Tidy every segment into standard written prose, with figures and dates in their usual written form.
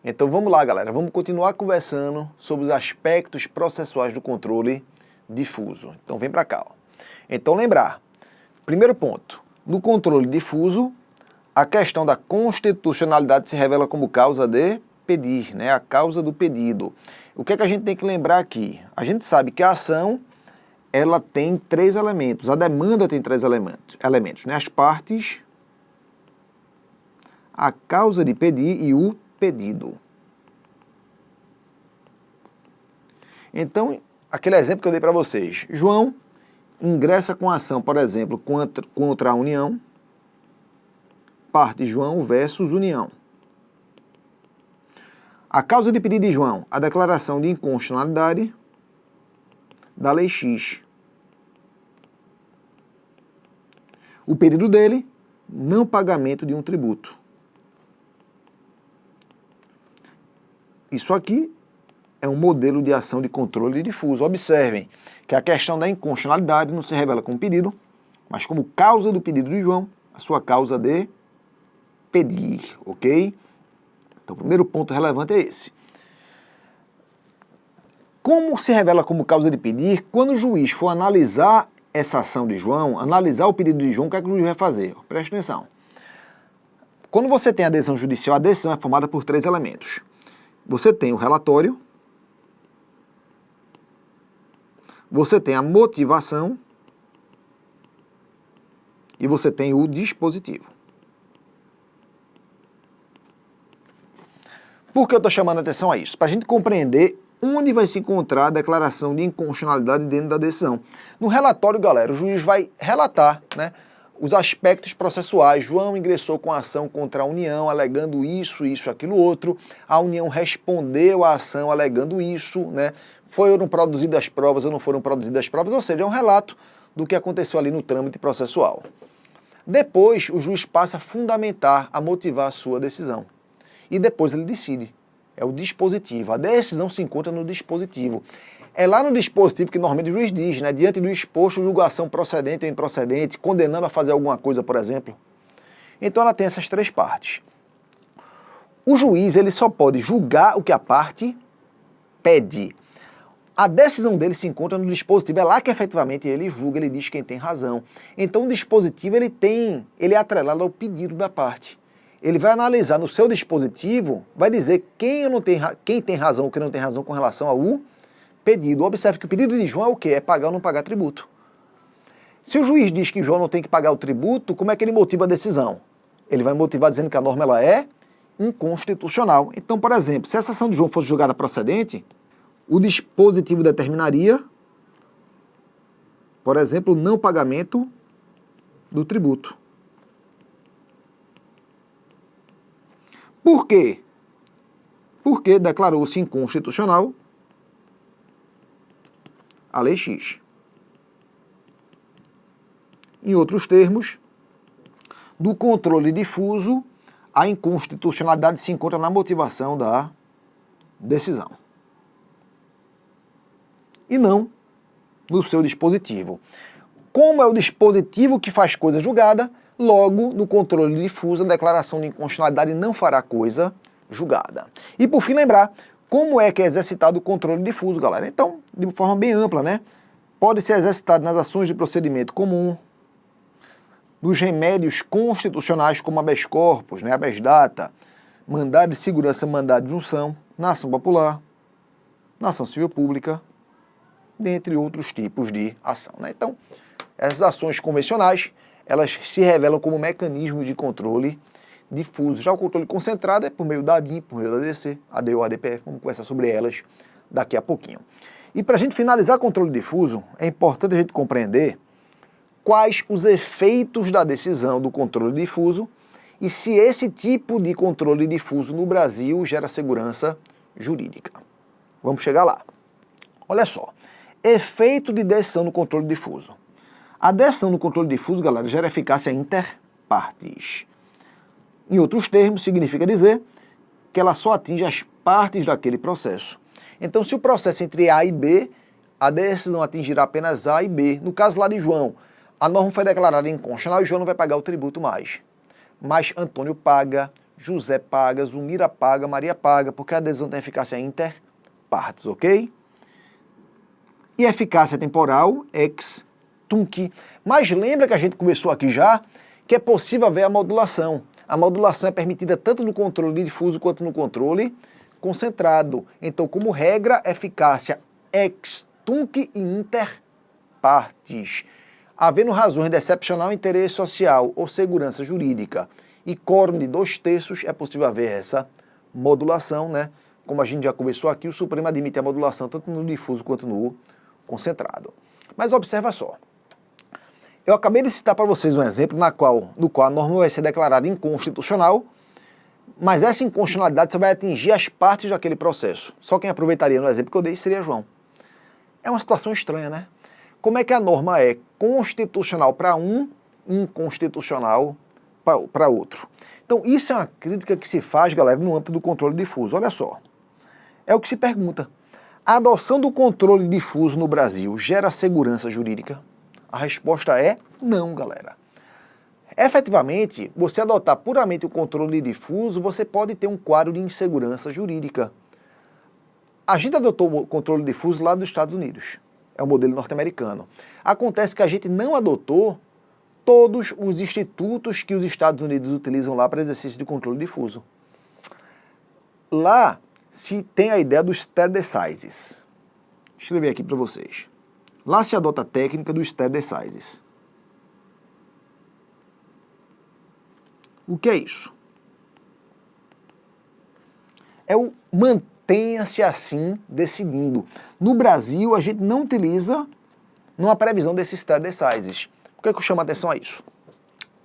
Então vamos lá, galera, vamos continuar conversando sobre os aspectos processuais do controle difuso. Então vem para cá. Ó. Então lembrar, primeiro ponto, no controle difuso, a questão da constitucionalidade se revela como causa de pedir, né? A causa do pedido. O que é que a gente tem que lembrar aqui? A gente sabe que a ação, ela tem três elementos, a demanda tem três elementos, né? As partes, a causa de pedir e o pedido. Então, aquele exemplo que eu dei para vocês. João ingressa com a ação, por exemplo, contra a União, parte João versus União. A causa de pedido de João, a declaração de inconstitucionalidade da Lei X. O pedido dele, não pagamento de um tributo. Isso aqui é um modelo de ação de controle difuso. Observem que a questão da inconstitucionalidade não se revela como pedido, mas como causa do pedido de João, a sua causa de pedir, ok? Então, o primeiro ponto relevante é esse. Como se revela como causa de pedir? Quando o juiz for analisar essa ação de João, analisar o pedido de João, o que é que o juiz vai fazer? Preste atenção. Quando você tem a decisão judicial, a decisão é formada por três elementos. Você tem o relatório, você tem a motivação e você tem o dispositivo. Por que eu estou chamando a atenção a isso? Para a gente compreender onde vai se encontrar a declaração de inconstitucionalidade dentro da decisão. No relatório, galera, o juiz vai relatar, né, os aspectos processuais. João ingressou com a ação contra a União, alegando isso, aquilo, outro. A União respondeu à ação alegando isso, né? Foram produzidas as provas ou não foram produzidas as provas, ou seja, é um relato do que aconteceu ali no trâmite processual. Depois, o juiz passa a fundamentar, a motivar a sua decisão. E depois ele decide. É o dispositivo. A decisão se encontra no dispositivo. É lá no dispositivo que normalmente o juiz diz, né? Diante do exposto, julgação procedente ou improcedente, condenando a fazer alguma coisa, por exemplo. Então ela tem essas três partes. O juiz, ele só pode julgar o que a parte pede. A decisão dele se encontra no dispositivo, é lá que efetivamente ele julga, ele diz quem tem razão. Então o dispositivo, ele é atrelado ao pedido da parte. Ele vai analisar no seu dispositivo, vai dizer quem tem razão ou quem não tem razão com relação ao pedido. Observe que o pedido de João é o quê? É pagar ou não pagar tributo. Se o juiz diz que João não tem que pagar o tributo, como é que ele motiva a decisão? Ele vai motivar dizendo que a norma ela é inconstitucional. Então, por exemplo, se essa ação de João fosse julgada procedente, o dispositivo determinaria, por exemplo, o não pagamento do tributo. Por quê? Porque declarou-se inconstitucional a Lei X. Em outros termos, do controle difuso, a inconstitucionalidade se encontra na motivação da decisão. E não no seu dispositivo. Como é o dispositivo que faz coisa julgada, logo, no controle difuso, a declaração de inconstitucionalidade não fará coisa julgada. E por fim, lembrar como é que é exercitado o controle difuso, galera. Então, de forma bem ampla, né? Pode ser exercitado nas ações de procedimento comum, nos remédios constitucionais como habeas corpus, né, habeas data, mandado de segurança, mandado de junção, na ação popular, na ação civil pública, dentre outros tipos de ação, né? Então, essas ações convencionais, elas se revelam como mecanismos de controle difuso. Já o controle concentrado é por meio da ADIM, por meio da ADC, ADO, ADPF, vamos conversar sobre elas daqui a pouquinho. E para a gente finalizar o controle difuso, é importante a gente compreender quais os efeitos da decisão do controle difuso e se esse tipo de controle difuso no Brasil gera segurança jurídica. Vamos chegar lá. Olha só, efeito de decisão no controle difuso. A decisão no controle difuso, galera, gera eficácia inter partes. Em outros termos, significa dizer que ela só atinge as partes daquele processo. Então, se o processo é entre A e B, a decisão atingirá apenas A e B. No caso lá de João, a norma foi declarada inconstitucional e João não vai pagar o tributo mais. Mas Antônio paga, José paga, Zumira paga, Maria paga, porque a adesão tem eficácia inter partes, ok? E eficácia temporal, ex tunc. Mas lembra que a gente conversou aqui já que é possível haver a modulação. A modulação é permitida tanto no controle difuso quanto no controle concentrado. Então, como regra, eficácia ex tunc e inter partes. Havendo razões de excepcional interesse social ou segurança jurídica e quórum de 2/3, é possível haver essa modulação, né? Como a gente já conversou aqui, o Supremo admite a modulação tanto no difuso quanto no concentrado. Mas observa só. Eu acabei de citar para vocês um exemplo no qual a norma vai ser declarada inconstitucional, mas essa inconstitucionalidade só vai atingir as partes daquele processo. Só quem aproveitaria no exemplo que eu dei seria João. É uma situação estranha, né? Como é que a norma é constitucional para um e inconstitucional para outro? Então, isso é uma crítica que se faz, galera, no âmbito do controle difuso. Olha só. É o que se pergunta. A adoção do controle difuso no Brasil gera segurança jurídica? A resposta é não, galera. Efetivamente, você adotar puramente o controle difuso, você pode ter um quadro de insegurança jurídica. A gente adotou o controle difuso lá dos Estados Unidos. É o modelo norte-americano. Acontece que a gente não adotou todos os institutos que os Estados Unidos utilizam lá para exercício de controle difuso. Lá se tem a ideia dos stare decisis. Deixa eu escrever aqui para vocês. Lá se adota a técnica dos stare decisis. O que é isso? É o mantenha-se assim decidindo. No Brasil, a gente não utiliza numa previsão desses stare decisis. Por que eu chamo a atenção a isso?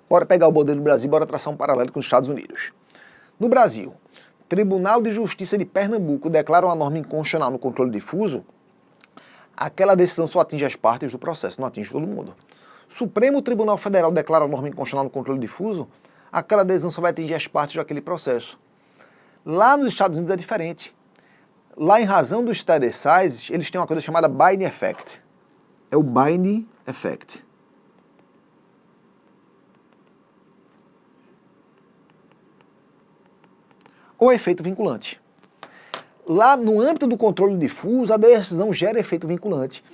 Bora pegar o modelo do Brasil, bora traçar um paralelo com os Estados Unidos. No Brasil, Tribunal de Justiça de Pernambuco declara uma norma inconstitucional no controle difuso, aquela decisão só atinge as partes do processo, não atinge todo mundo. Supremo Tribunal Federal declara a norma inconstitucional no controle difuso, aquela decisão só vai atingir as partes daquele processo. Lá nos Estados Unidos é diferente. Lá, em razão dos stare decisis, eles têm uma coisa chamada binding effect. É o binding effect. Ou efeito vinculante. Lá, no âmbito do controle difuso, a decisão gera efeito vinculante.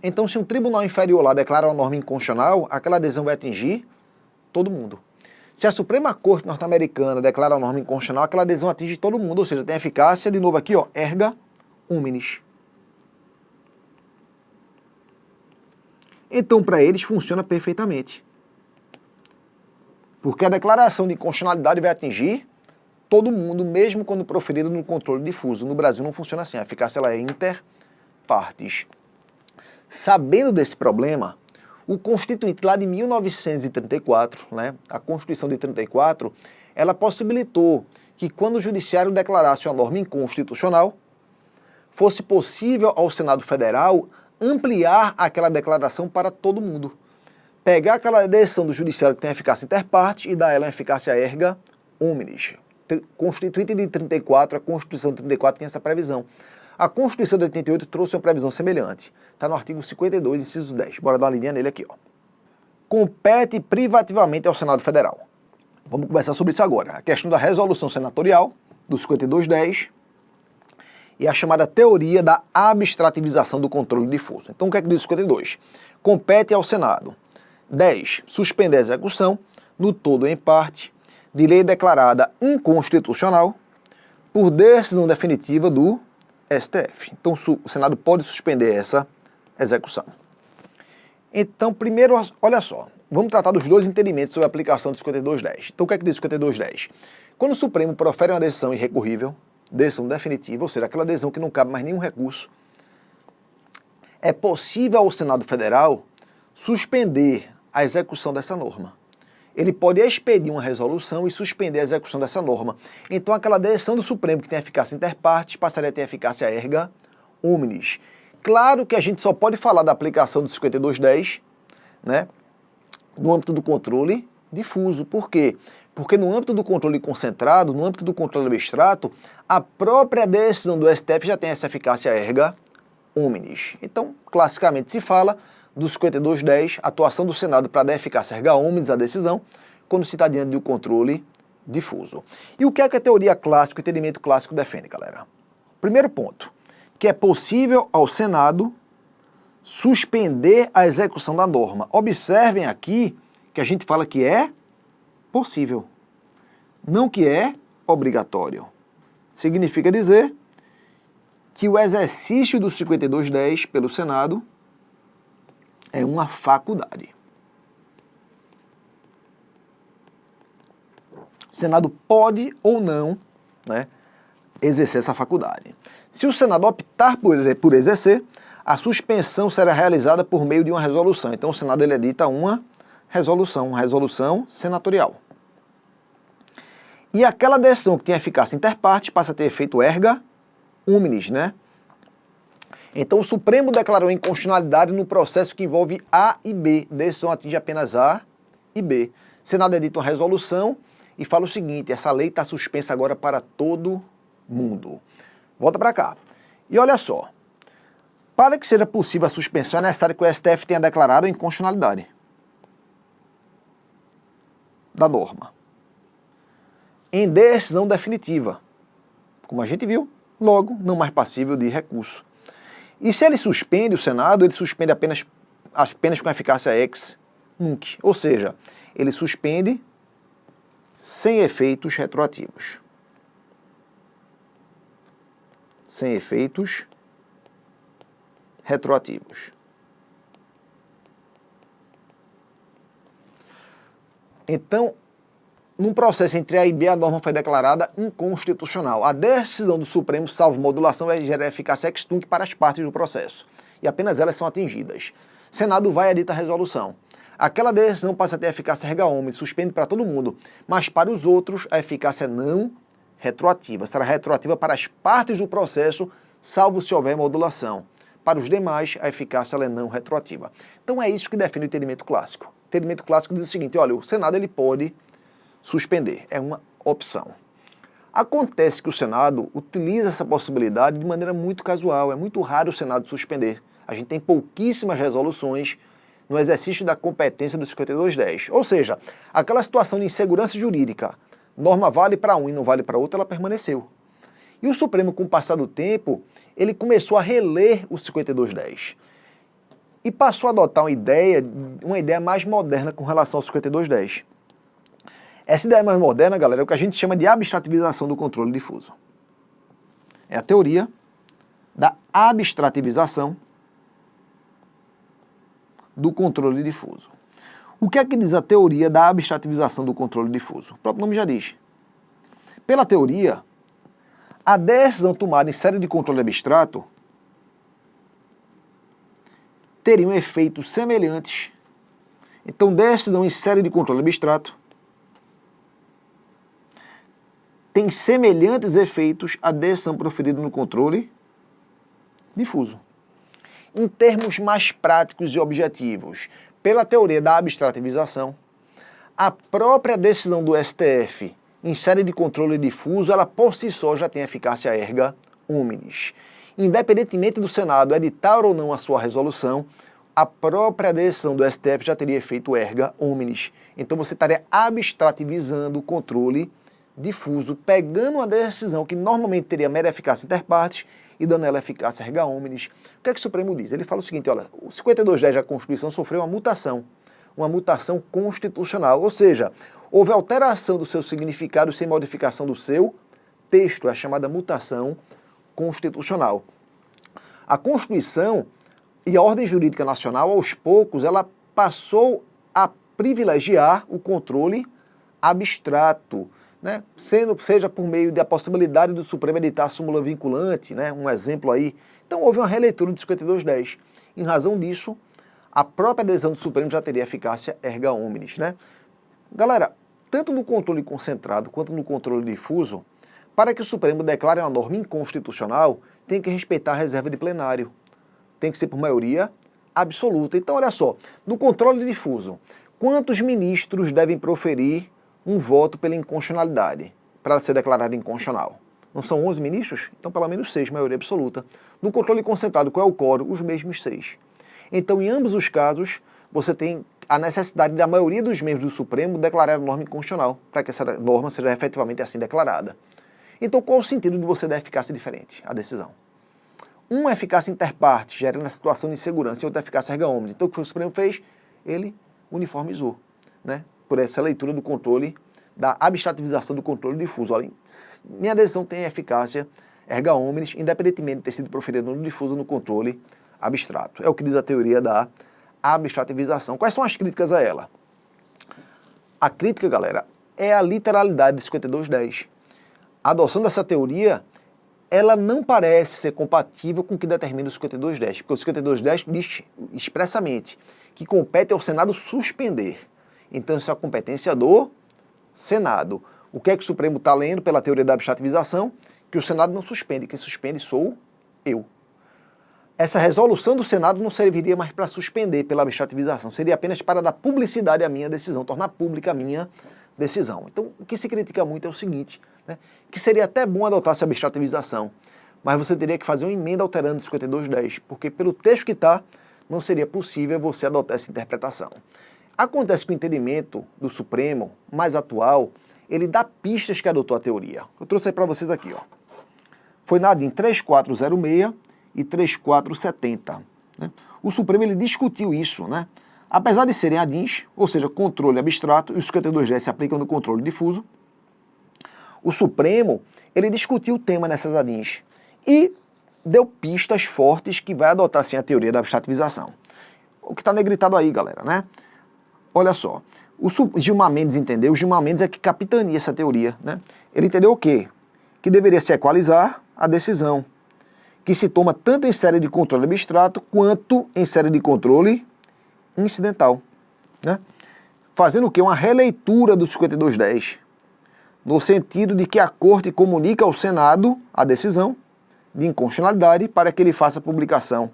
Então, se um tribunal inferior lá declara uma norma inconstitucional, aquela decisão vai atingir todo mundo. Se a Suprema Corte norte-americana declara uma norma inconstitucional, aquela decisão atinge todo mundo, ou seja, tem eficácia, de novo aqui, ó, erga omnes. Então, para eles, funciona perfeitamente. Porque a declaração de inconstitucionalidade vai atingir todo mundo, mesmo quando proferido no controle difuso. No Brasil não funciona assim, a eficácia ela é inter partes. Sabendo desse problema, o Constituinte lá de 1934, né, a Constituição de 34, ela possibilitou que quando o Judiciário declarasse uma norma inconstitucional, fosse possível ao Senado Federal ampliar aquela declaração para todo mundo. Pegar aquela decisão do Judiciário que tem eficácia inter partes e dar ela uma eficácia erga omnes. Constituinte de 34, a Constituição de 34 tem essa previsão. A Constituição de 88 trouxe uma previsão semelhante. Está no artigo 52, inciso 10. Bora dar uma linha nele aqui, ó. Compete privativamente ao Senado Federal. Vamos conversar sobre isso agora. A questão da resolução senatorial, do 5210, e a chamada teoria da abstrativização do controle difuso. Então, o que é que diz o 52? Compete ao Senado. 10. Suspender a execução, no todo ou em parte, de lei declarada inconstitucional por decisão definitiva do STF. Então, o Senado pode suspender essa execução. Então, primeiro, olha só, vamos tratar dos dois entendimentos sobre a aplicação do 5210. Então, o que é que diz o 5210? Quando o Supremo profere uma decisão irrecorrível, decisão definitiva, ou seja, aquela decisão que não cabe mais nenhum recurso, é possível ao Senado Federal suspender a execução dessa norma. Ele pode expedir uma resolução e suspender a execução dessa norma. Então, aquela decisão do Supremo que tem eficácia inter partes passaria a ter eficácia erga omnes. Claro que a gente só pode falar da aplicação do 5210, né, no âmbito do controle difuso. Por quê? Porque no âmbito do controle concentrado, no âmbito do controle abstrato, a própria decisão do STF já tem essa eficácia erga omnes. Então, classicamente se fala do 5210, atuação do Senado para dar eficácia erga omnes à decisão, quando se está diante do controle difuso. E o que é que a teoria clássica, o entendimento clássico defende, galera? Primeiro ponto, que é possível ao Senado suspender a execução da norma. Observem aqui que a gente fala que é possível, não que é obrigatório. Significa dizer que o exercício do 5210 pelo Senado é uma faculdade. O Senado pode ou não, né, exercer essa faculdade. Se o Senado optar por exercer, a suspensão será realizada por meio de uma resolução. Então o Senado ele edita uma resolução senatorial. E aquela decisão que tem eficácia interpartes passa a ter efeito erga omnes, né? Então o Supremo declarou inconstitucionalidade no processo que envolve A e B. Decisão atinge apenas A e B. O Senado edita uma resolução e fala o seguinte: essa lei está suspensa agora para todo mundo. Volta para cá. E olha só. Para que seja possível a suspensão, é necessário que o STF tenha declarado a inconstitucionalidade da norma em decisão definitiva, como a gente viu, logo não mais passível de recurso. E se ele suspende o Senado, ele suspende apenas com eficácia ex nunc, ou seja, ele suspende sem efeitos retroativos. Sem efeitos retroativos. Então, num processo entre A e B, a norma foi declarada inconstitucional. A decisão do Supremo, salvo modulação, vai gerar eficácia ex tunc para as partes do processo. E apenas elas são atingidas. Senado vai editar a resolução. Aquela decisão passa a ter eficácia erga omnes, suspende para todo mundo. Mas para os outros, a eficácia não retroativa. Será retroativa para as partes do processo, salvo se houver modulação. Para os demais, a eficácia ela é não retroativa. Então é isso que define o entendimento clássico. O entendimento clássico diz o seguinte: olha, o Senado ele pode suspender, é uma opção. Acontece que o Senado utiliza essa possibilidade de maneira muito casual, é muito raro o Senado suspender. A gente tem pouquíssimas resoluções no exercício da competência do 5210. Ou seja, aquela situação de insegurança jurídica, norma vale para um e não vale para outro, ela permaneceu. E o Supremo, com o passar do tempo, ele começou a reler o 5210 e passou a adotar uma ideia mais moderna com relação ao 5210. Essa ideia mais moderna, galera, é o que a gente chama de abstrativização do controle difuso. É a teoria da abstrativização do controle difuso. O que é que diz a teoria da abstrativização do controle difuso? O próprio nome já diz. Pela teoria, a decisão tomada em série de controle abstrato teriam efeitos semelhantes. Então, decisão em série de controle abstrato tem semelhantes efeitos à decisão proferida no controle difuso. Em termos mais práticos e objetivos, pela teoria da abstrativização, a própria decisão do STF em série de controle difuso, ela por si só já tem eficácia erga omnes. Independentemente do Senado editar ou não a sua resolução, a própria decisão do STF já teria efeito erga omnes. Então você estaria abstrativizando o controle difuso, pegando uma decisão que normalmente teria mera eficácia interpartes e dando ela eficácia erga omnes. O que é que o Supremo diz? Ele fala o seguinte: olha, o 5210 da Constituição sofreu uma mutação constitucional, ou seja, houve alteração do seu significado sem modificação do seu texto, é a chamada mutação constitucional. A Constituição e a ordem jurídica nacional, aos poucos, ela passou a privilegiar o controle abstrato, né? Seja por meio da possibilidade do Supremo editar a súmula vinculante, né? Um exemplo aí. Então houve uma releitura do 5210. Em razão disso, a própria decisão do Supremo já teria eficácia erga omnes, né? Galera, tanto no controle concentrado quanto no controle difuso, para que o Supremo declare uma norma inconstitucional, tem que respeitar a reserva de plenário. Tem que ser por maioria absoluta. Então, olha só, no controle difuso, quantos ministros devem proferir um voto pela inconstitucionalidade para ser declarado inconstitucional? Não são 11 ministros? Então, pelo menos 6, maioria absoluta. No controle concentrado, qual é o quórum? Os mesmos 6. Então, em ambos os casos, você tem a necessidade da maioria dos membros do Supremo declarar a norma inconstitucional, para que essa norma seja efetivamente assim declarada. Então, qual o sentido de você dar eficácia diferente à decisão? Uma eficácia inter partes, gerando a situação de insegurança, e outra eficácia erga omnes. Então, o que o Supremo fez? Ele uniformizou, né? Por essa leitura do controle, da abstrativização do controle difuso. Olha, minha decisão tem eficácia erga omnes, independentemente de ter sido proferida no difuso ou no controle abstrato. É o que diz a teoria da abstrativização. Quais são as críticas a ela? A crítica, galera, é a literalidade de 5210. A adoção dessa teoria, ela não parece ser compatível com o que determina o 5210, porque o 5210 diz expressamente que compete ao Senado suspender. Então, isso é a competência do Senado. O que é que o Supremo está lendo pela teoria da abstrativização? Que o Senado não suspende, quem suspende sou eu. Essa resolução do Senado não serviria mais para suspender pela abstrativização, seria apenas para dar publicidade à minha decisão, tornar pública a minha decisão. Então, o que se critica muito é o seguinte, né, que seria até bom adotar essa abstrativização, mas você teria que fazer uma emenda alterando o 5210, porque pelo texto que está, não seria possível você adotar essa interpretação. Acontece que o entendimento do Supremo, mais atual, ele dá pistas que adotou a teoria. Eu trouxe aí para vocês aqui, ó. Foi na ADIM 3406 e 3470. Né? O Supremo ele discutiu isso, né? Apesar de serem ADIMs, ou seja, controle abstrato, e os 5210 se aplicam no controle difuso, o Supremo ele discutiu o tema nessas ADIMs e deu pistas fortes que vai adotar sim a teoria da abstrativização. O que está negritado aí, galera, né? Olha só, o Gilmar Mendes entendeu, o Gilmar Mendes é que capitania essa teoria, né? Ele entendeu o quê? Que deveria se equalizar a decisão, que se toma tanto em série de controle abstrato quanto em série de controle incidental, né? Fazendo o quê? Uma releitura do 5210, no sentido de que a Corte comunica ao Senado a decisão de inconstitucionalidade para que ele faça a publicação,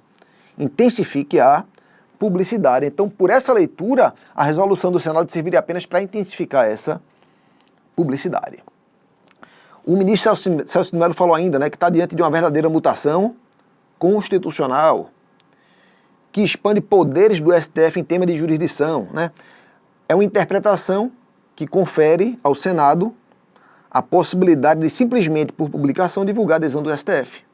intensifique a publicidade. Então, por essa leitura, a resolução do Senado serviria apenas para intensificar essa publicidade. O ministro Celso de Mello falou ainda, né, que está diante de uma verdadeira mutação constitucional, que expande poderes do STF em tema de jurisdição, né? É uma interpretação que confere ao Senado a possibilidade de simplesmente, por publicação, divulgar a decisão do STF.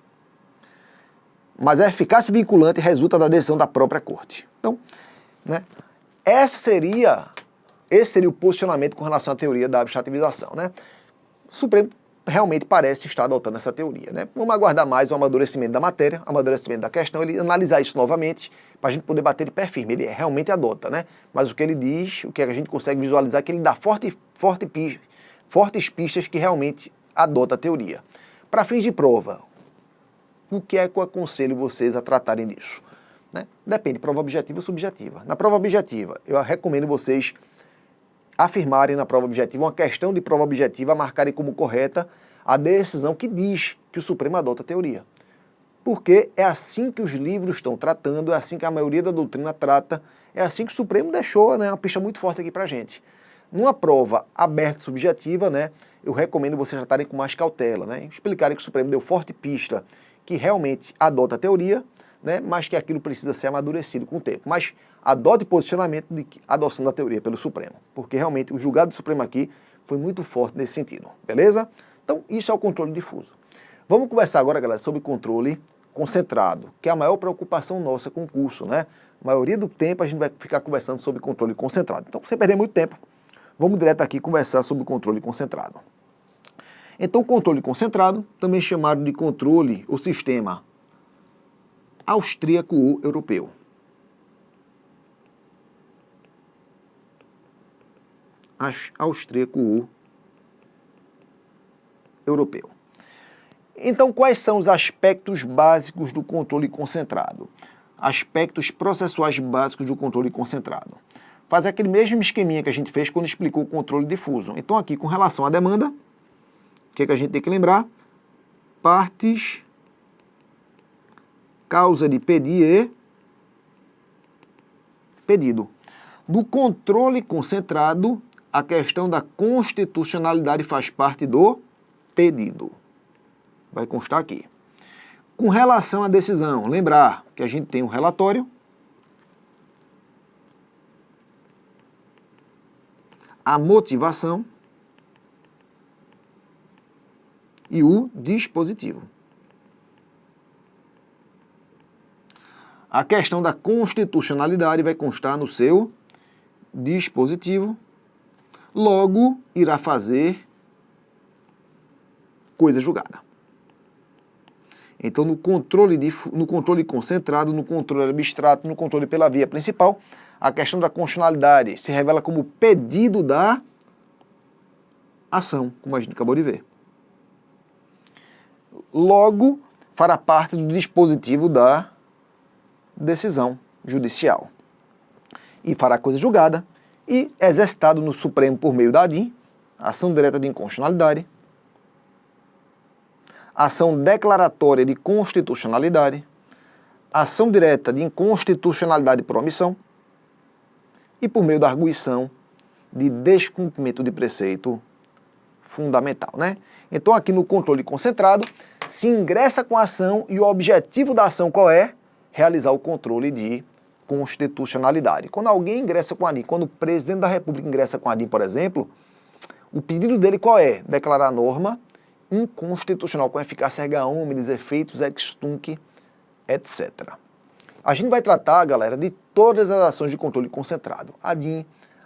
Mas a eficácia vinculante resulta da decisão da própria Corte. Então, né, esse seria o posicionamento com relação à teoria da abstrativização, né? O Supremo realmente parece estar adotando essa teoria, né? Vamos aguardar mais o amadurecimento da matéria, o amadurecimento da questão, ele analisar isso novamente, para a gente poder bater de pé firme. Ele realmente adota, né? Mas o que ele diz, o que a gente consegue visualizar, é que ele dá fortes pistas que realmente adota a teoria. Para fins de prova, o que é que eu aconselho vocês a tratarem disso? Né? Depende, prova objetiva ou subjetiva. Na prova objetiva, eu recomendo vocês afirmarem na prova objetiva uma questão de prova objetiva, marcarem como correta a decisão que diz que o Supremo adota a teoria. Porque é assim que os livros estão tratando, é assim que a maioria da doutrina trata, é assim que o Supremo deixou, né, uma pista muito forte aqui pra gente. Numa prova aberta e subjetiva, né, eu recomendo vocês tratarem com mais cautela, né, explicarem que o Supremo deu forte pista que realmente adota a teoria, né, mas que aquilo precisa ser amadurecido com o tempo. Mas adote posicionamento de adoção da teoria pelo Supremo, porque realmente o julgado do Supremo aqui foi muito forte nesse sentido, beleza? Então, isso é o controle difuso. Vamos conversar agora, galera, sobre controle concentrado, que é a maior preocupação nossa com o curso, né? A maioria do tempo a gente vai ficar conversando sobre controle concentrado. Então, sem perder muito tempo, vamos direto aqui conversar sobre o controle concentrado. Então, o controle concentrado, também chamado de controle ou sistema austríaco ou europeu. Austríaco ou europeu. Então, quais são os aspectos básicos do controle concentrado? Aspectos processuais básicos do controle concentrado. Fazer aquele mesmo esqueminha que a gente fez quando explicou o controle difuso. Então, aqui, com relação à demanda, o que a gente tem que lembrar? Partes, causa de pedir e pedido. No controle concentrado, a questão da constitucionalidade faz parte do pedido. Vai constar aqui. Com relação à decisão, lembrar que a gente tem um relatório a motivação e o dispositivo. A questão da constitucionalidade vai constar no seu dispositivo, logo irá fazer coisa julgada. Então, no controle concentrado, no controle abstrato, no controle pela via principal, a questão da constitucionalidade se revela como pedido da ação, como a gente acabou de ver. Logo, fará parte do dispositivo da decisão judicial. E fará coisa julgada e exercitado no Supremo por meio da ADIM, ação direta de inconstitucionalidade, ação declaratória de constitucionalidade, ação direta de inconstitucionalidade por omissão e por meio da arguição de descumprimento de preceito fundamental, né? Então aqui no controle concentrado se ingressa com a ação e o objetivo da ação qual é? Realizar o controle de constitucionalidade. Quando alguém ingressa com a ADIM, quando o presidente da República ingressa com a ADIM, por exemplo, o pedido dele qual é? Declarar a norma inconstitucional com eficácia erga omnes, efeitos ex tunc, etc. A gente vai tratar, galera, de todas as ações de controle concentrado, ADIM,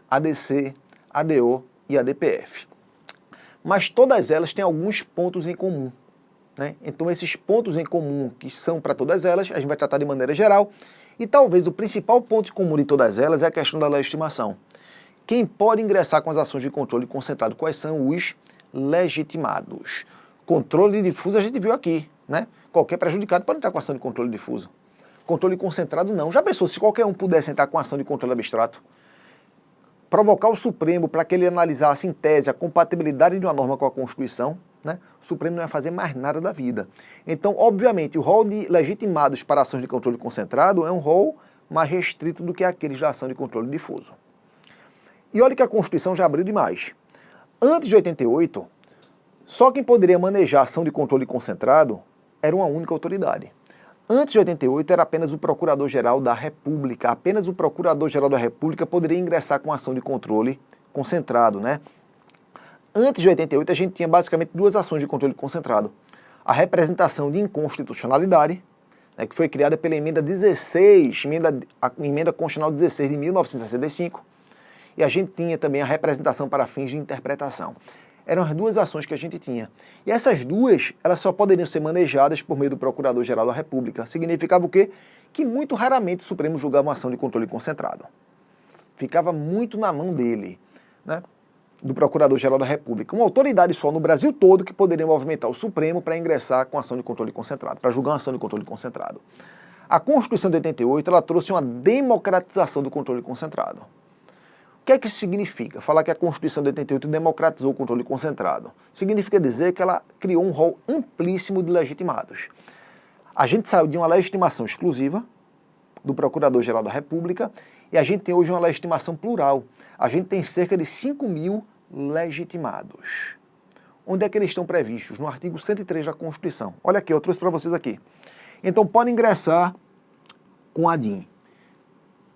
ADC, ADO e ADPF. Mas todas elas têm alguns pontos em comum, né? Então esses pontos em comum que são para todas elas, a gente vai tratar de maneira geral, e talvez o principal ponto em comum de todas elas é a questão da legitimação. Quem pode ingressar com as ações de controle concentrado? Quais são os legitimados? Controle difuso a gente viu aqui, né? Qualquer prejudicado pode entrar com ação de controle difuso. Controle concentrado não. Já pensou se qualquer um pudesse entrar com ação de controle abstrato? Provocar o Supremo para que ele analisasse em tese a compatibilidade de uma norma com a Constituição, né? O Supremo não ia fazer mais nada da vida. Então, obviamente, o rol de legitimados para ações de controle concentrado é um rol mais restrito do que aqueles da ação de controle difuso. E olha que a Constituição já abriu demais. Antes de 88, só quem poderia manejar ação de controle concentrado era uma única autoridade. Antes de 88 era apenas o Procurador-Geral da República. Apenas o Procurador-Geral da República poderia ingressar com ação de controle concentrado, né? Antes de 88 a gente tinha basicamente duas ações de controle concentrado. A representação de inconstitucionalidade, né, que foi criada pela emenda 16, a emenda constitucional 16 de 1965, e a gente tinha também a representação para fins de interpretação. Eram as duas ações que a gente tinha. E essas duas, elas só poderiam ser manejadas por meio do Procurador-Geral da República. Significava o quê? Que muito raramente o Supremo julgava uma ação de controle concentrado. Ficava muito na mão dele, né? Do Procurador-Geral da República. Uma autoridade só no Brasil todo que poderia movimentar o Supremo para ingressar com ação de controle concentrado, para julgar uma ação de controle concentrado. A Constituição de 88, ela trouxe uma democratização do controle concentrado. O que é que isso significa? Falar que a Constituição de 88 democratizou o controle concentrado. Significa dizer que ela criou um rol amplíssimo de legitimados. A gente saiu de uma legitimação exclusiva do Procurador-Geral da República e a gente tem hoje uma legitimação plural. A gente tem cerca de 5.000 legitimados. Onde é que eles estão previstos? No artigo 103 da Constituição. Olha aqui, eu trouxe para vocês aqui. Então pode ingressar com a ADIM.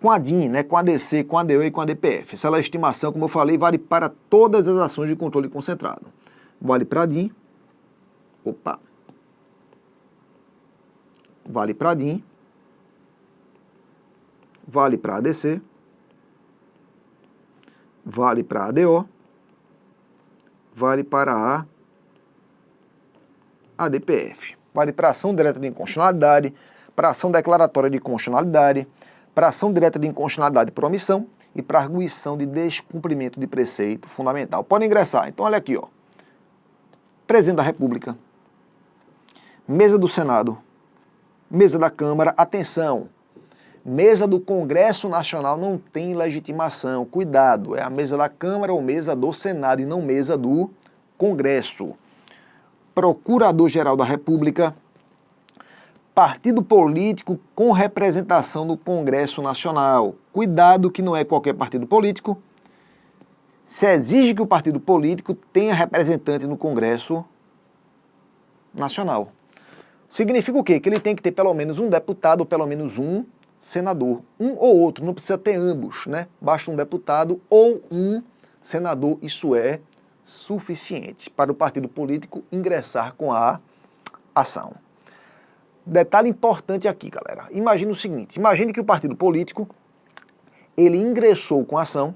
Com a ADIM, né, com a ADC, com a ADO e com a ADPF. Essa legitimação, como eu falei, vale para todas as ações de controle concentrado. Vale para a ADIM. Opa. Vale para a ADIM. Vale para a ADC. Vale para a ADO. Vale para a ADPF. Vale para a ação direta de inconstitucionalidade, para a ação declaratória de constitucionalidade, para ação direta de inconstitucionalidade por omissão e para arguição de descumprimento de preceito fundamental. Pode ingressar. Então, olha aqui, ó. Presidente da República, mesa do Senado, mesa da Câmara, atenção, mesa do Congresso Nacional não tem legitimação, cuidado, é a mesa da Câmara ou mesa do Senado e não mesa do Congresso. Procurador-Geral da República, partido político com representação no Congresso Nacional. Cuidado que não é qualquer partido político. Se exige que o partido político tenha representante no Congresso Nacional. Significa o quê? Que ele tem que ter pelo menos um deputado ou pelo menos um senador. Um ou outro, não precisa ter ambos, né? Basta um deputado ou um senador, isso é suficiente para o partido político ingressar com a ação. Detalhe importante aqui, galera. Imagine o seguinte, imagine que o partido político, ele ingressou com a ação,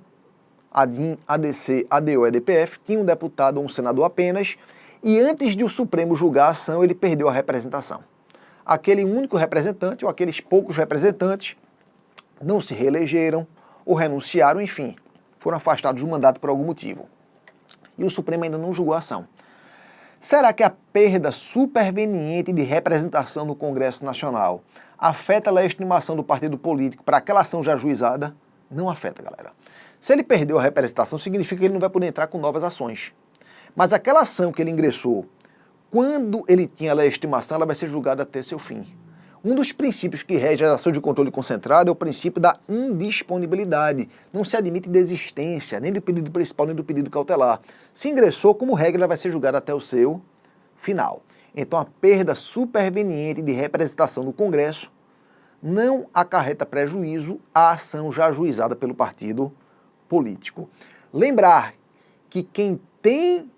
ADIM, ADC, ADO, EDPF, tinha um deputado ou um senador apenas, e antes de o Supremo julgar a ação, ele perdeu a representação. Aquele único representante ou aqueles poucos representantes não se reelegeram ou renunciaram, enfim, foram afastados do mandato por algum motivo. E o Supremo ainda não julgou a ação. Será que a perda superveniente de representação no Congresso Nacional afeta a legitimação do partido político para aquela ação já ajuizada? Não afeta, galera. Se ele perdeu a representação, significa que ele não vai poder entrar com novas ações. Mas aquela ação que ele ingressou, quando ele tinha a legitimação, ela vai ser julgada até seu fim. Um dos princípios que rege a ação de controle concentrado é o princípio da indisponibilidade. Não se admite desistência, nem do pedido principal, nem do pedido cautelar. Se ingressou, como regra, ela vai ser julgada até o seu final. Então, a perda superveniente de representação no Congresso não acarreta prejuízo à ação já ajuizada pelo partido político. Lembrar que quem tem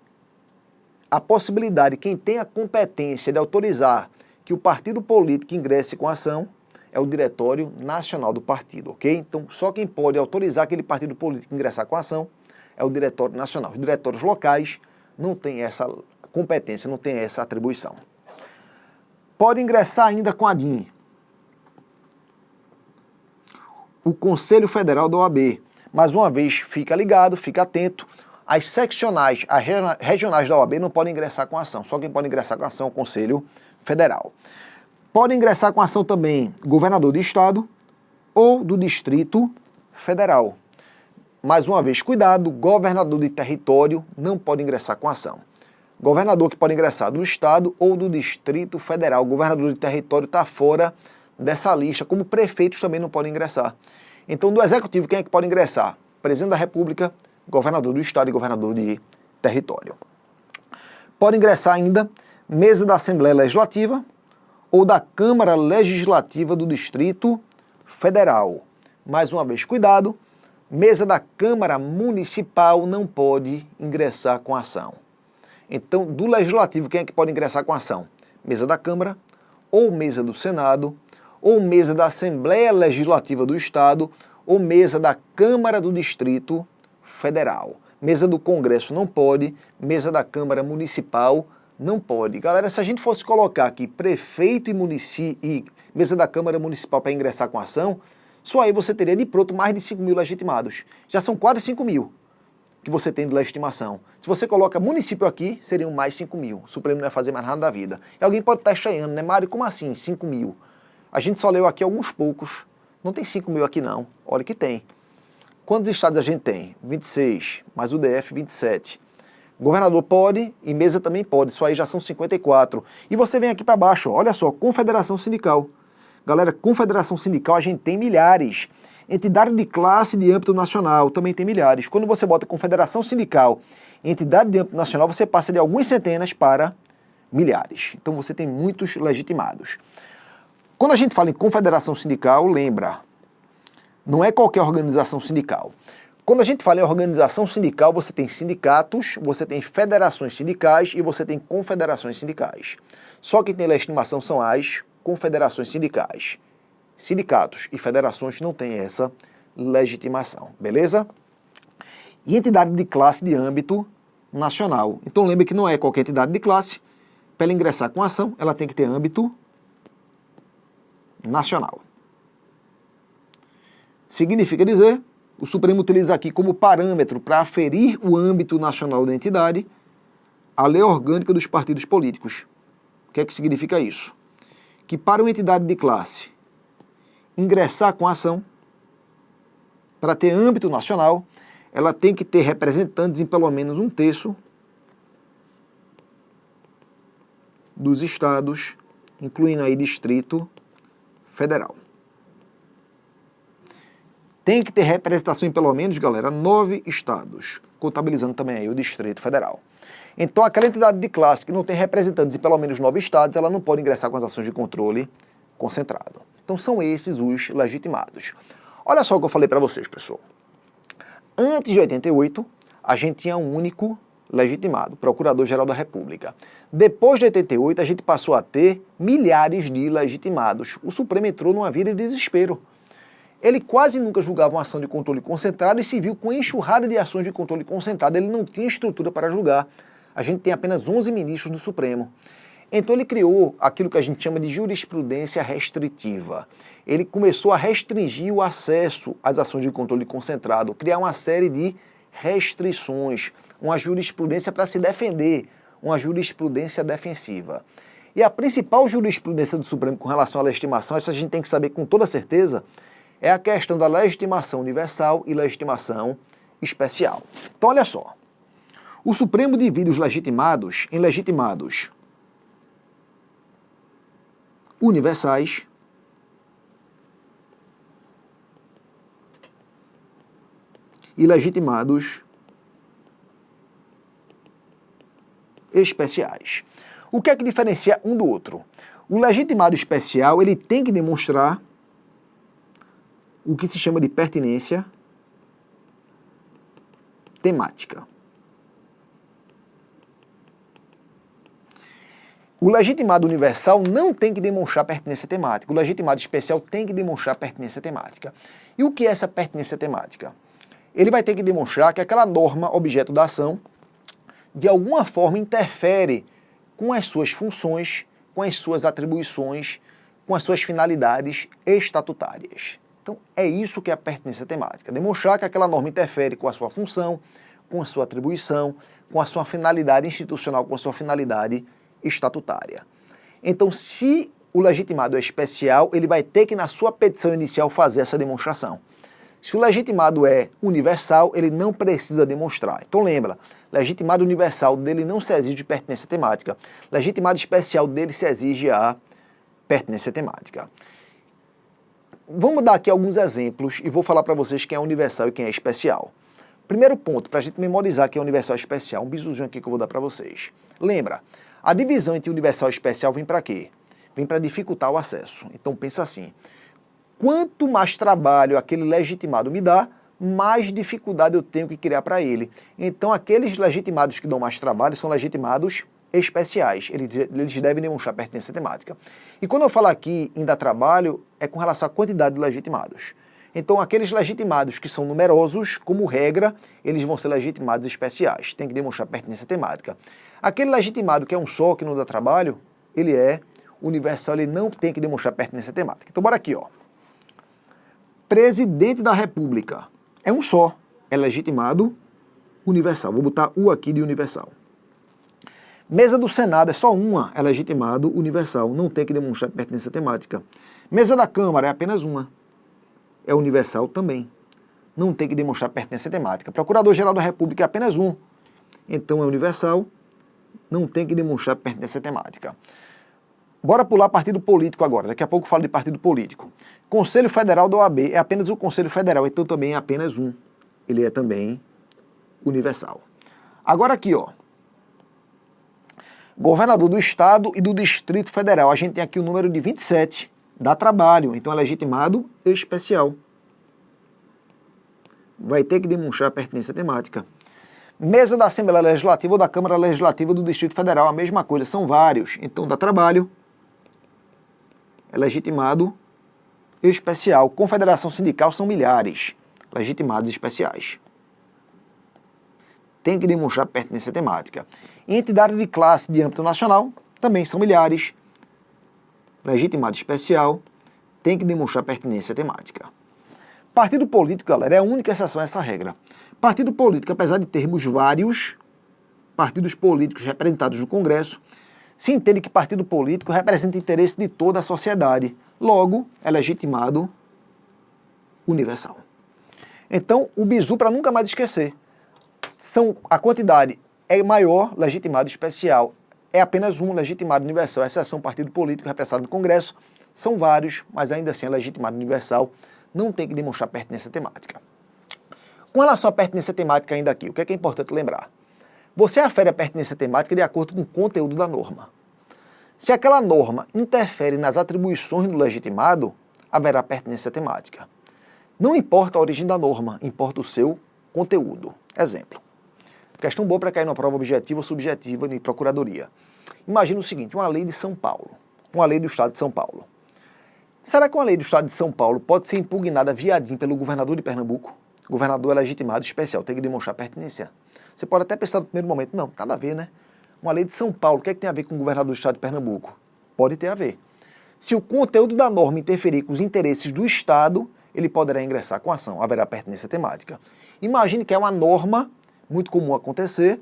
a possibilidade, quem tem a competência de autorizar que o partido político ingresse com a ação é o Diretório Nacional do Partido, ok? Então, só quem pode autorizar aquele partido político ingressar com a ação é o Diretório Nacional. Os diretórios locais não têm essa competência, não têm essa atribuição. Pode ingressar ainda com a DIN. O Conselho Federal da OAB. Mais uma vez, fica ligado, fica atento. As seccionais, as regionais da OAB não podem ingressar com a ação. Só quem pode ingressar com a ação é o Conselho Federal. Pode ingressar com a ação também governador de estado ou do Distrito Federal. Mais uma vez, cuidado, governador de território não pode ingressar com a ação. Governador que pode ingressar do estado ou do Distrito Federal. Governador de território está fora dessa lista, como prefeitos também não podem ingressar. Então, do executivo, quem é que pode ingressar? Presidente da República, governador do estado e governador de território. Pode ingressar ainda mesa da Assembleia Legislativa ou da Câmara Legislativa do Distrito Federal. Mais uma vez, cuidado, mesa da Câmara Municipal não pode ingressar com ação. Então, do Legislativo, quem é que pode ingressar com ação? Mesa da Câmara, ou mesa do Senado, ou mesa da Assembleia Legislativa do Estado, ou mesa da Câmara do Distrito Federal. Mesa do Congresso não pode, mesa da Câmara Municipal não pode. Galera, se a gente fosse colocar aqui prefeito e município e mesa da Câmara Municipal para ingressar com ação, só aí você teria de pronto mais de 5 mil legitimados. Já são quase 5 mil que você tem de legitimação. Se você coloca município aqui, seriam mais 5 mil. O Supremo não vai fazer mais nada da vida. E alguém pode estar estranhando, né, Mário? Como assim 5 mil? A gente só leu aqui alguns poucos. Não tem 5 mil aqui não. Olha que tem. Quantos estados a gente tem? 26, mais o DF 27. Governador pode e mesa também pode, isso aí já são 54. E você vem aqui para baixo, ó, olha só, Confederação Sindical. Galera, Confederação Sindical a gente tem milhares. Entidade de classe de âmbito nacional também tem milhares. Quando você bota Confederação Sindical, entidade de âmbito nacional, você passa de algumas centenas para milhares. Então você tem muitos legitimados. Quando a gente fala em Confederação Sindical, lembra, não é qualquer organização sindical. Quando a gente fala em organização sindical, você tem sindicatos, você tem federações sindicais e você tem confederações sindicais. Só quem tem legitimação são as confederações sindicais. Sindicatos e federações não têm essa legitimação, beleza? E entidade de classe de âmbito nacional. Então lembre que não é qualquer entidade de classe. Para ela ingressar com ação, ela tem que ter âmbito nacional. Significa dizer, o Supremo utiliza aqui como parâmetro para aferir o âmbito nacional da entidade a lei orgânica dos partidos políticos. O que é que significa isso? Que para uma entidade de classe ingressar com a ação, para ter âmbito nacional, ela tem que ter representantes em pelo menos 1/3 dos estados, incluindo aí Distrito Federal. Tem que ter representação em pelo menos, galera, 9 estados, contabilizando também aí o Distrito Federal. Então, aquela entidade de classe que não tem representantes em pelo menos 9 estados, ela não pode ingressar com as ações de controle concentrado. Então, são esses os legitimados. Olha só o que eu falei para vocês, pessoal. Antes de 88, a gente tinha um único legitimado, Procurador-Geral da República. Depois de 88, a gente passou a ter milhares de legitimados. O Supremo entrou numa vida de desespero. Ele quase nunca julgava uma ação de controle concentrado e se viu com enxurrada de ações de controle concentrado. Ele não tinha estrutura para julgar. A gente tem apenas 11 ministros no Supremo. Então ele criou aquilo que a gente chama de jurisprudência restritiva. Ele começou a restringir o acesso às ações de controle concentrado, criar uma série de restrições, uma jurisprudência para se defender, uma jurisprudência defensiva. E a principal jurisprudência do Supremo com relação à legitimação, isso a gente tem que saber com toda certeza, é a questão da legitimação universal e legitimação especial. Então olha só, o Supremo divide os legitimados em legitimados universais e legitimados especiais. O que é que diferencia um do outro? O legitimado especial, ele tem que demonstrar o que se chama de pertinência temática. O legitimado universal não tem que demonstrar pertinência temática. O legitimado especial tem que demonstrar pertinência temática. E o que é essa pertinência temática? Ele vai ter que demonstrar que aquela norma, objeto da ação, de alguma forma interfere com as suas funções, com as suas atribuições, com as suas finalidades estatutárias. Então, é isso que é a pertinência temática. Demonstrar que aquela norma interfere com a sua função, com a sua atribuição, com a sua finalidade institucional, com a sua finalidade estatutária. Então, se o legitimado é especial, ele vai ter que, na sua petição inicial, fazer essa demonstração. Se o legitimado é universal, ele não precisa demonstrar. Então lembra, legitimado universal dele não se exige pertinência temática. Legitimado especial dele se exige a pertinência temática. Vamos dar aqui alguns exemplos e vou falar para vocês quem é universal e quem é especial. Primeiro ponto, para a gente memorizar quem é universal e especial, um bizuzinho aqui que eu vou dar para vocês. Lembra, a divisão entre universal e especial vem para quê? Vem para dificultar o acesso. Então pensa assim, quanto mais trabalho aquele legitimado me dá, mais dificuldade eu tenho que criar para ele. Então aqueles legitimados que dão mais trabalho são legitimados especiais. Eles devem demonstrar pertinência temática. E quando eu falo aqui em dar trabalho, é com relação à quantidade de legitimados. Então aqueles legitimados que são numerosos, como regra, eles vão ser legitimados especiais. Tem que demonstrar pertinência temática. Aquele legitimado que é um só, que não dá trabalho, ele é universal, ele não tem que demonstrar pertinência temática. Então bora aqui, ó. Presidente da República é um só, é legitimado universal. Vou botar U aqui de universal. Mesa do Senado é só uma, é legitimado universal, não tem que demonstrar pertinência temática. Mesa da Câmara é apenas uma, é universal também, não tem que demonstrar pertinência temática. Procurador-Geral da República é apenas um, então é universal, não tem que demonstrar pertinência temática. Bora pular partido político agora, daqui a pouco eu falo de partido político. Conselho Federal da OAB é apenas o Conselho Federal, então também é apenas um, ele é também universal. Agora aqui, ó. Governador do Estado e do Distrito Federal. A gente tem aqui o número de 27, dá trabalho, então é legitimado especial. Vai ter que demonstrar pertinência temática. Mesa da Assembleia Legislativa ou da Câmara Legislativa do Distrito Federal, a mesma coisa, são vários, então dá trabalho. É legitimado especial. Confederação Sindical são milhares, legitimados especiais. Tem que demonstrar pertinência temática. Entidade de classe de âmbito nacional também são milhares, legitimado especial, tem que demonstrar pertinência temática. Partido político, galera, é a única exceção a essa regra. Partido político, apesar de termos vários partidos políticos representados no Congresso, se entende que partido político representa o interesse de toda a sociedade, logo é legitimado universal. Então, o bizu para nunca mais esquecer. A quantidade é maior, legitimado especial. É apenas um, legitimado universal. Exceção partido político representado no Congresso. São vários, mas ainda assim é legitimado universal. Não tem que demonstrar pertinência temática. Com relação à pertinência temática ainda aqui, o que é importante lembrar? Você afere a pertinência temática de acordo com o conteúdo da norma. Se aquela norma interfere nas atribuições do legitimado, haverá pertinência temática. Não importa a origem da norma, importa o seu conteúdo. Exemplo. Questão boa para cair numa prova objetiva ou subjetiva de procuradoria. Imagina o seguinte, uma lei de São Paulo, uma lei do Estado de São Paulo. Será que uma lei do Estado de São Paulo pode ser impugnada viadinho pelo governador de Pernambuco? O governador é legitimado especial, tem que demonstrar pertinência. Você pode até pensar no primeiro momento, não, nada a ver, né? Uma lei de São Paulo, o que é que tem a ver com o governador do Estado de Pernambuco? Pode ter a ver. Se o conteúdo da norma interferir com os interesses do Estado, ele poderá ingressar com ação, haverá pertinência temática. Imagine que é uma norma, muito comum acontecer,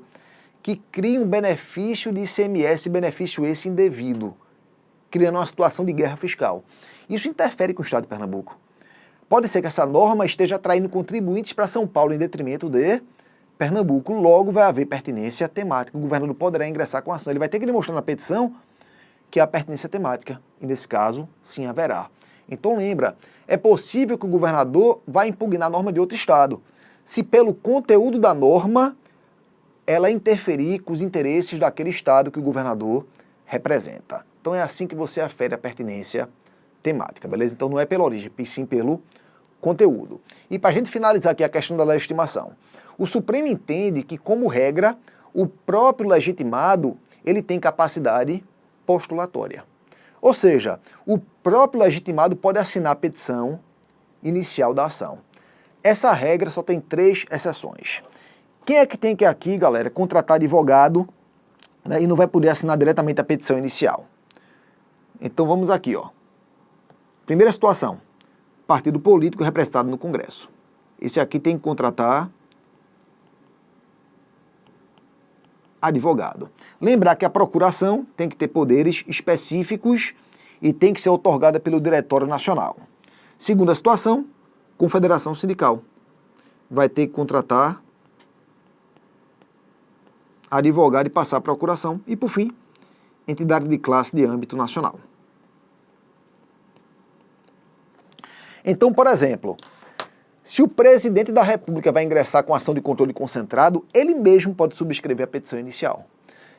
que cria um benefício de ICMS, benefício esse indevido, criando uma situação de guerra fiscal. Isso interfere com o Estado de Pernambuco. Pode ser que essa norma esteja atraindo contribuintes para São Paulo em detrimento de Pernambuco. Logo vai haver pertinência temática. O governador poderá ingressar com ação. Ele vai ter que demonstrar na petição que há pertinência temática. E nesse caso, sim, haverá. Então lembra, é possível que o governador vá impugnar a norma de outro estado, se pelo conteúdo da norma ela interferir com os interesses daquele estado que o governador representa. Então é assim que você afere a pertinência temática, beleza? Então não é pela origem, e sim pelo conteúdo. E para a gente finalizar aqui a questão da legitimação, o Supremo entende que, como regra, o próprio legitimado ele tem capacidade postulatória. Ou seja, o próprio legitimado pode assinar a petição inicial da ação. Essa regra só tem 3 exceções. Quem é que tem que aqui, galera, contratar advogado, né, e não vai poder assinar diretamente a petição inicial? Então vamos aqui, ó. Primeira situação, partido político representado no Congresso. Esse aqui tem que contratar advogado. Lembrar que a procuração tem que ter poderes específicos e tem que ser otorgada pelo Diretório Nacional. Segunda situação, confederação sindical. Vai ter que contratar advogado e passar a procuração. E, por fim, entidade de classe de âmbito nacional. Então, por exemplo, se o presidente da República vai ingressar com ação de controle concentrado, ele mesmo pode subscrever a petição inicial.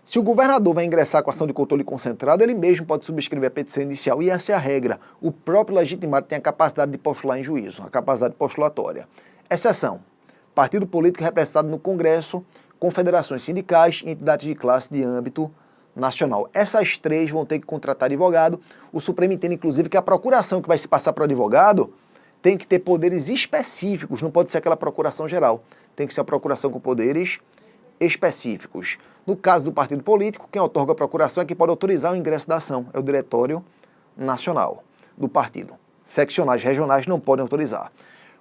Se o governador vai ingressar com ação de controle concentrado, ele mesmo pode subscrever a petição inicial. E essa é a regra. O próprio legitimado tem a capacidade de postular em juízo, a capacidade postulatória. Exceção: partido político representado no Congresso, confederações sindicais e entidades de classe de âmbito nacional. Essas 3 vão ter que contratar advogado. O Supremo entende, inclusive, que a procuração que vai se passar para o advogado tem que ter poderes específicos, não pode ser aquela procuração geral. Tem que ser a procuração com poderes específicos. No caso do partido político, quem otorga a procuração é quem pode autorizar o ingresso da ação, é o Diretório Nacional do partido. Seccionais regionais não podem autorizar.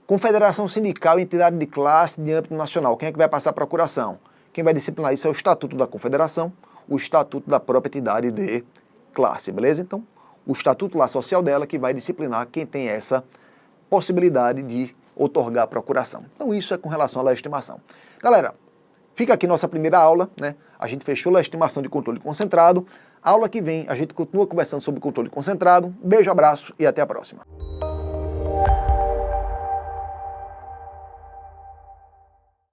Confederação sindical e entidade de classe de âmbito nacional, quem é que vai passar a procuração? Quem vai disciplinar isso é o Estatuto da Confederação, o Estatuto da própria entidade de classe, beleza? Então, o Estatuto lá social dela que vai disciplinar quem tem essa possibilidade de otorgar a procuração. Então isso é com relação à legitimação. Galera, fica aqui nossa primeira aula, né? A gente fechou a legitimação de controle concentrado. A aula que vem a gente continua conversando sobre controle concentrado. Beijo, abraço e até a próxima.